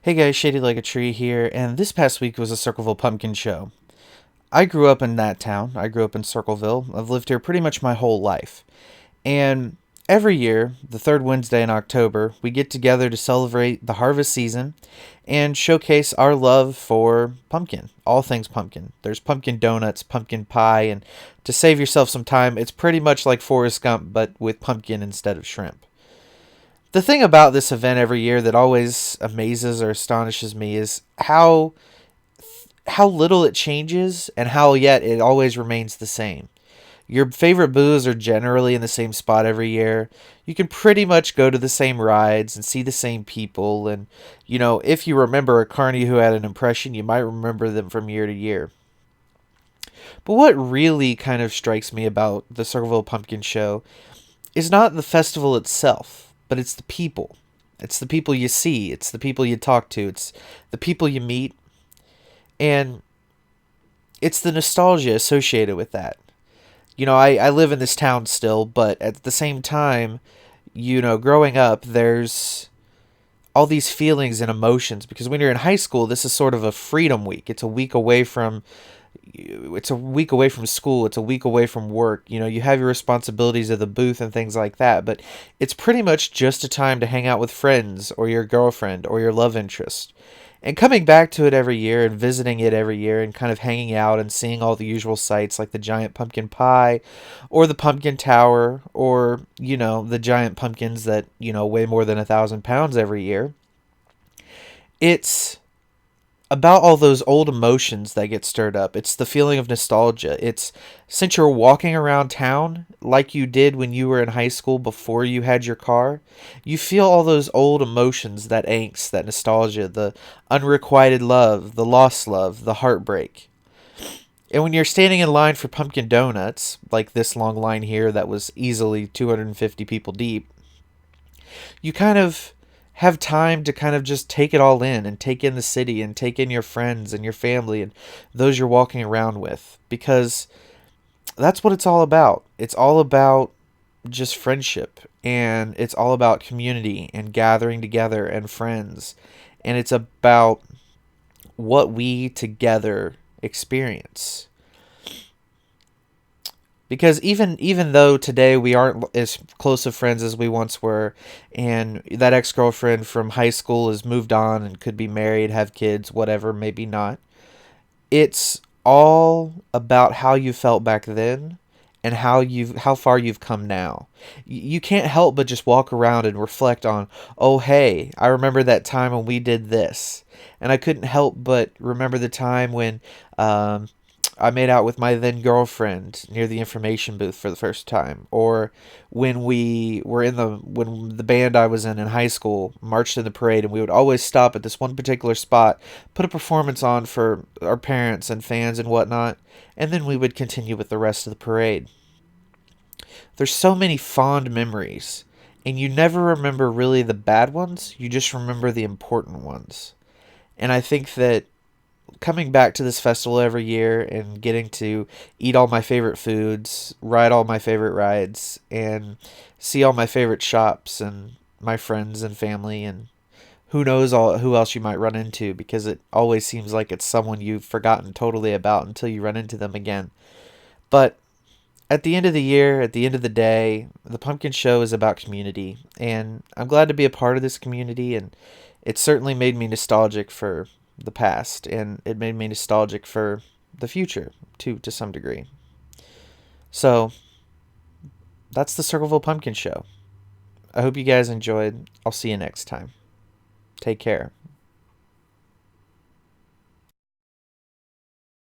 Hey guys, Shadylikeatree here, and this past week was a Circleville Pumpkin Show. I grew up in that town. I grew up in Circleville. I've lived here pretty much my whole life. And every year, the third Wednesday in October, we get together to celebrate the harvest season and showcase our love for pumpkin, all things pumpkin. There's pumpkin donuts, pumpkin pie, and to save yourself some time, it's pretty much like Forrest Gump, but with pumpkin instead of shrimp. The thing about this event every year that always amazes or astonishes me is how little it changes and how yet it always remains the same. Your favorite booths are generally in the same spot every year. You can pretty much go to the same rides and see the same people, and if you remember a carny who had an impression, you might remember them from year to year. But what really kind of strikes me about the Circleville Pumpkin Show is not the festival itself, but it's the people. It's the people you see, it's the people you talk to, it's the people you meet, and it's the nostalgia associated with that. I live in this town still, but at the same time, growing up, there's all these feelings and emotions because when you're in high school, this is sort of a freedom week. It's a week away from school, it's a week away from work. You have your responsibilities of the booth and things like that, but it's pretty much just a time to hang out with friends or your girlfriend or your love interest. And coming back to it every year and visiting it every year and kind of hanging out and seeing all the usual sights like the giant pumpkin pie or the pumpkin tower or, the giant pumpkins that, weigh more than 1,000 pounds every year. It's about all those old emotions that get stirred up. It's the feeling of nostalgia. It's since you're walking around town like you did when you were in high school before you had your car, you feel all those old emotions, that angst, that nostalgia, the unrequited love, the lost love, the heartbreak. And when you're standing in line for pumpkin donuts, like this long line here that was easily 250 people deep, you kind of have time to kind of just take it all in and take in the city and take in your friends and your family and those you're walking around with because that's what it's all about. It's all about just friendship and it's all about community and gathering together and friends, and it's about what we together experience. Because even though today we aren't as close of friends as we once were, and that ex-girlfriend from high school has moved on and could be married, have kids, whatever, maybe not, it's all about how you felt back then and how far you've come now. You can't help but just walk around and reflect on, oh hey, I remember that time when we did this, and I couldn't help but remember the time when I made out with my then girlfriend near the information booth for the first time, or when when the band I was in high school marched in the parade, and we would always stop at this one particular spot, put a performance on for our parents and fans and whatnot, and then we would continue with the rest of the parade. There's so many fond memories, and you never remember really the bad ones, you just remember the important ones. And I think that coming back to this festival every year and getting to eat all my favorite foods, ride all my favorite rides, and see all my favorite shops and my friends and family and who else you might run into, because it always seems like it's someone you've forgotten totally about until you run into them again. But at the end of the year, at the end of the day, the pumpkin show is about community, and I'm glad to be a part of this community, and it certainly made me nostalgic for the past, and it made me nostalgic for the future to some degree. So that's the Circleville Pumpkin Show. I hope you guys enjoyed. I'll see you next time. Take care.